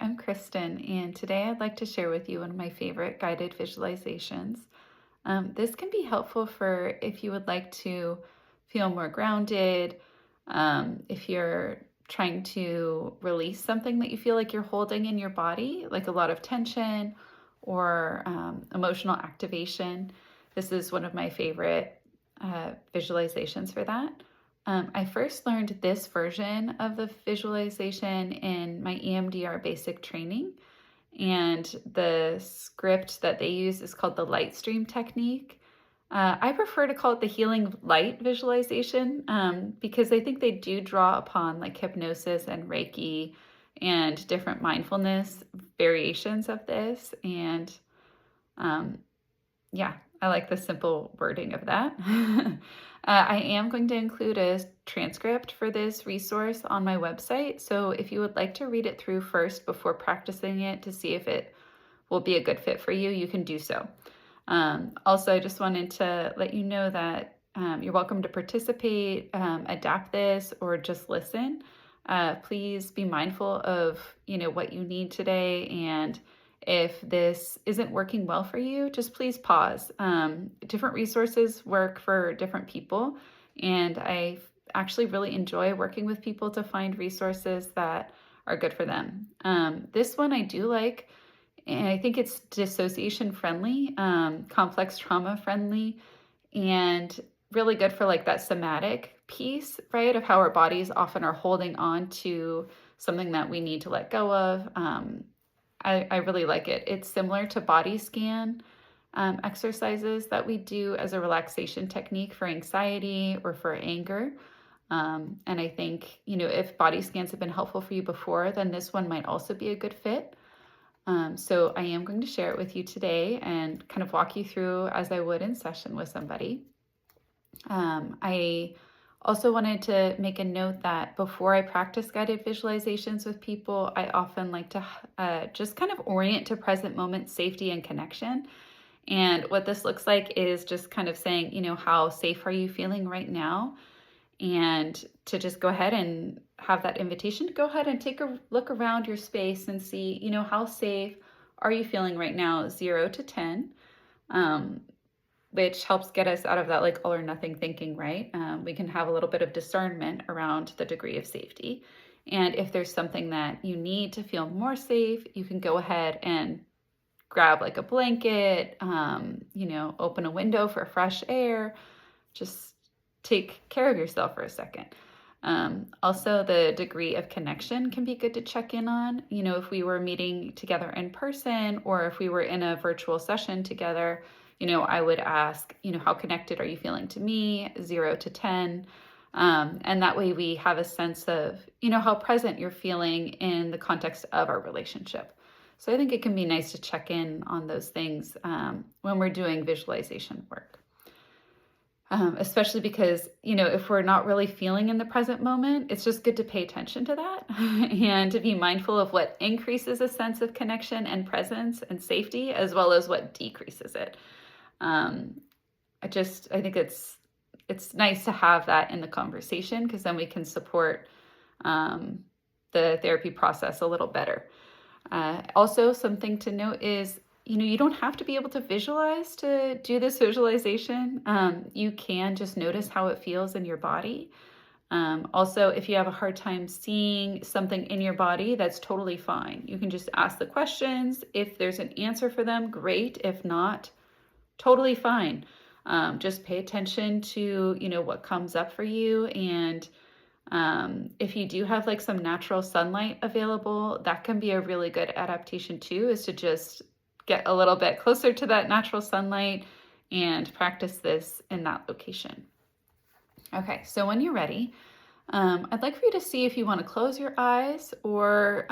I'm Kristen, and today I'd like to share with you one of my favorite guided visualizations. This can be helpful for if you would like to feel more grounded, if you're trying to release something that you feel like you're holding in your body, like a lot of tension or emotional activation. This is one of my favorite visualizations for that. I first learned this version of the visualization in my EMDR basic training, and the script that they use is called the light stream technique. I prefer to call it the healing light visualization because I think they do draw upon like hypnosis and Reiki and different mindfulness variations of this. And um, yeah, I like the simple wording of that. I am going to include a transcript for this resource on my website. So if you would like to read it through first before practicing it to see if it will be a good fit for you, you can do so. Also, I just wanted to let you know that you're welcome to participate, adapt this, or just listen. Please be mindful of, what you need today, and if this isn't working well for you, just please pause. Different resources work for different people, and I actually really enjoy working with people to find resources that are good for them. This one I do like, and I think it's dissociation friendly, complex trauma friendly, and really good for like that somatic piece, right? Of how our bodies often are holding on to something that we need to let go of. I really like it. It's similar to body scan exercises that we do as a relaxation technique for anxiety or for anger. And I think, if body scans have been helpful for you before, then this one might also be a good fit. So I am going to share it with you today and kind of walk you through as I would in session with somebody. I also wanted to make a note that before I practice guided visualizations with people, I often like to just kind of orient to present moment safety and connection. And what this looks like is just kind of saying, how safe are you feeling right now? And to just go ahead and have that invitation to go ahead and take a look around your space and see, how safe are you feeling right now, 0 to 10. Which helps get us out of that like all or nothing thinking, right? We can have a little bit of discernment around the degree of safety. And if there's something that you need to feel more safe, you can go ahead and grab like a blanket, open a window for fresh air, just take care of yourself for a second. Also, the degree of connection can be good to check in on. If we were meeting together in person or if we were in a virtual session together, I would ask, how connected are you feeling to me, 0 to 10? And that way we have a sense of, how present you're feeling in the context of our relationship. So I think it can be nice to check in on those things when we're doing visualization work. Especially because, if we're not really feeling in the present moment, it's just good to pay attention to that and to be mindful of what increases a sense of connection and presence and safety, as well as what decreases it. I think it's nice to have that in the conversation because then we can support the therapy process a little better. Also, something to note is, you don't have to be able to visualize to do this visualization. You can just notice how it feels in your body. Also, if you have a hard time seeing something in your body, that's totally fine. You can just ask the questions. If there's an answer for them, great. If not, totally fine. Just pay attention to, what comes up for you. And if you do have like some natural sunlight available, that can be a really good adaptation too, is to just get a little bit closer to that natural sunlight and practice this in that location. Okay, so when you're ready, I'd like for you to see if you want to close your eyes or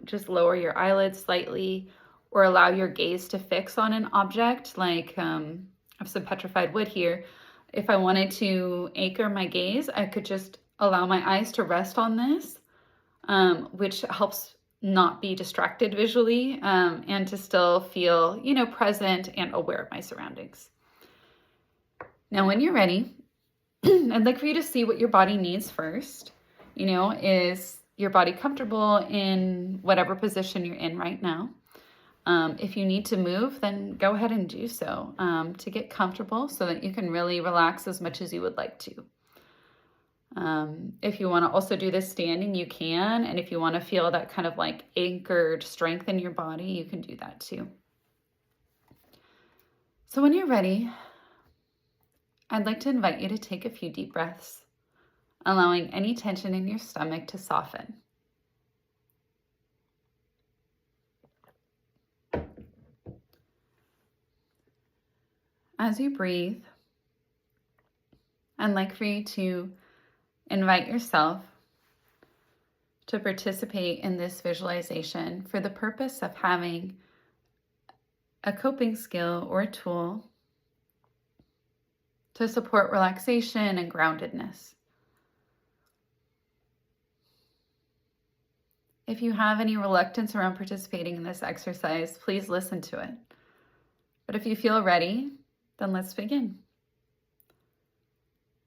just lower your eyelids slightly, or allow your gaze to fix on an object. Like I have some petrified wood here. If I wanted to anchor my gaze, I could just allow my eyes to rest on this, which helps not be distracted visually and to still feel, present and aware of my surroundings. Now, when you're ready, I'd like for you to see what your body needs first, is your body comfortable in whatever position you're in right now. If you need to move, then go ahead and do so to get comfortable so that you can really relax as much as you would like to. If you want to also do this standing, you can. And if you want to feel that kind of like anchored strength in your body, you can do that too. So when you're ready, I'd like to invite you to take a few deep breaths, allowing any tension in your stomach to soften. As you breathe, I'd like for you to invite yourself to participate in this visualization for the purpose of having a coping skill or a tool to support relaxation and groundedness. If you have any reluctance around participating in this exercise, please listen to it. But if you feel ready, then let's begin.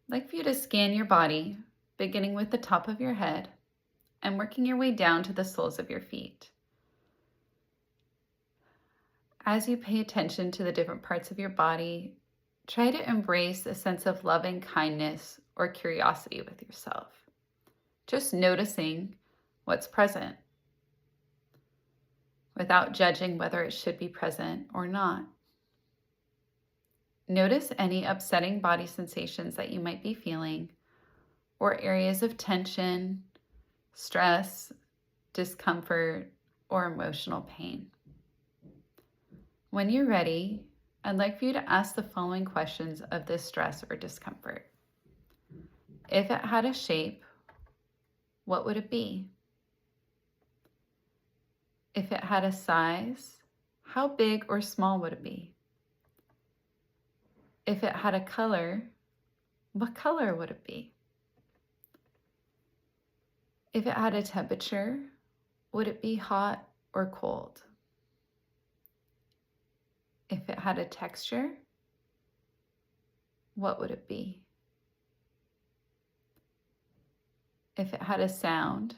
I'd like for you to scan your body, beginning with the top of your head and working your way down to the soles of your feet. As you pay attention to the different parts of your body, try to embrace a sense of loving kindness or curiosity with yourself. Just noticing what's present without judging whether it should be present or not. Notice any upsetting body sensations that you might be feeling or areas of tension, stress, discomfort, or emotional pain. When you're ready, I'd like for you to ask the following questions of this stress or discomfort. If it had a shape, what would it be? If it had a size, how big or small would it be? If it had a color, what color would it be? If it had a temperature, would it be hot or cold? If it had a texture, what would it be? If it had a sound,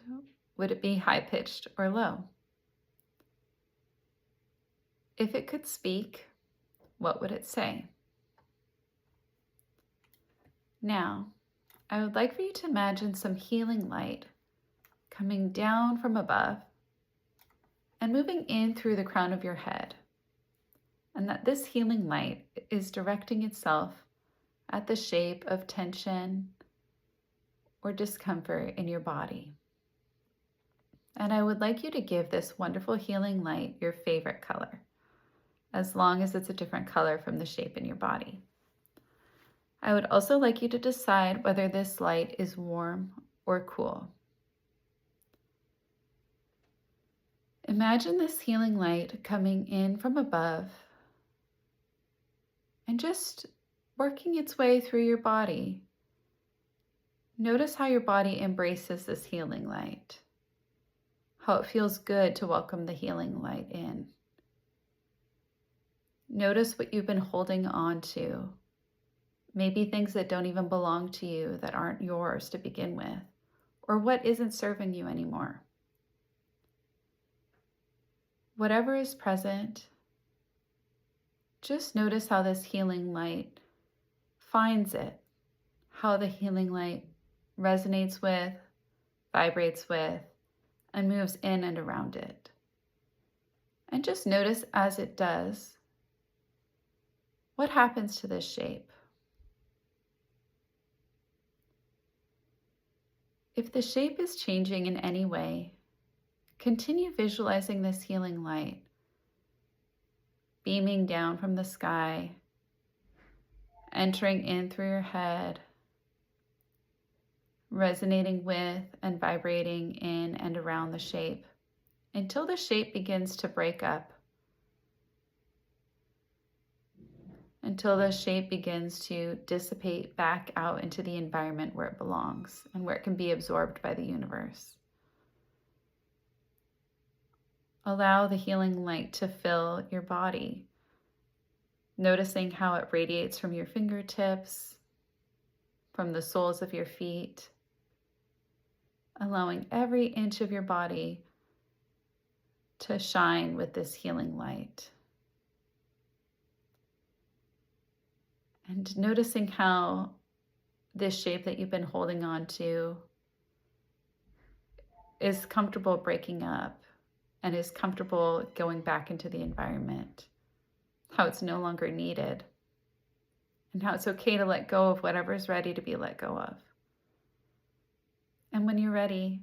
would it be high-pitched or low? If it could speak, what would it say? Now, I would like for you to imagine some healing light coming down from above and moving in through the crown of your head, and that this healing light is directing itself at the shape of tension or discomfort in your body. And I would like you to give this wonderful healing light your favorite color, as long as it's a different color from the shape in your body. I would also like you to decide whether this light is warm or cool. Imagine this healing light coming in from above and just working its way through your body. Notice how your body embraces this healing light, how it feels good to welcome the healing light in. Notice what you've been holding on to. Maybe things that don't even belong to you, that aren't yours to begin with, or what isn't serving you anymore. Whatever is present, just notice how this healing light finds it, how the healing light resonates with, vibrates with, and moves in and around it. And just notice as it does, what happens to this shape? If the shape is changing in any way, continue visualizing this healing light beaming down from the sky, entering in through your head, resonating with and vibrating in and around the shape until the shape begins to break up, until the shape begins to dissipate back out into the environment where it belongs and where it can be absorbed by the universe. Allow the healing light to fill your body, noticing how it radiates from your fingertips, from the soles of your feet, allowing every inch of your body to shine with this healing light. And noticing how this shape that you've been holding on to is comfortable breaking up and is comfortable going back into the environment, how it's no longer needed, and how it's okay to let go of whatever's ready to be let go of. And when you're ready,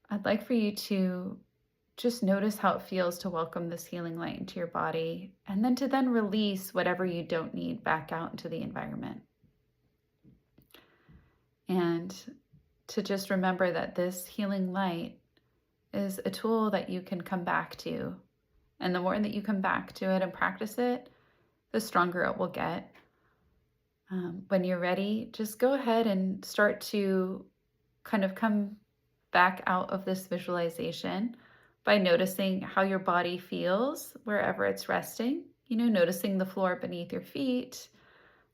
I'd like for you to just notice how it feels to welcome this healing light into your body, and then to release whatever you don't need back out into the environment. And to just remember that this healing light is a tool that you can come back to. And the more that you come back to it and practice it, the stronger it will get. When you're ready, just go ahead and start to kind of come back out of this visualization by noticing how your body feels wherever it's resting. Noticing the floor beneath your feet.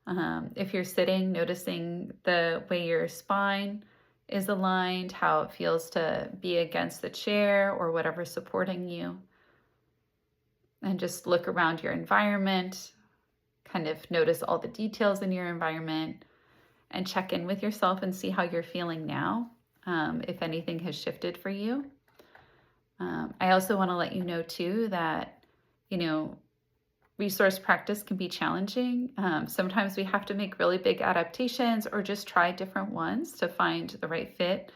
If you're sitting, noticing the way your spine is aligned, how it feels to be against the chair or whatever's supporting you. And just look around your environment, kind of notice all the details in your environment, and check in with yourself and see how you're feeling now, if anything has shifted for you. I also want to let you know too that, resource practice can be challenging. Sometimes we have to make really big adaptations or just try different ones to find the right fit.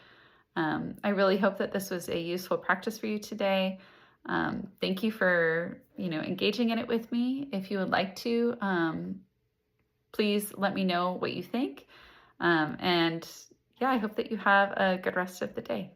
I really hope that this was a useful practice for you today. Thank you for, engaging in it with me. If you would like to, please let me know what you think. And yeah, I hope that you have a good rest of the day.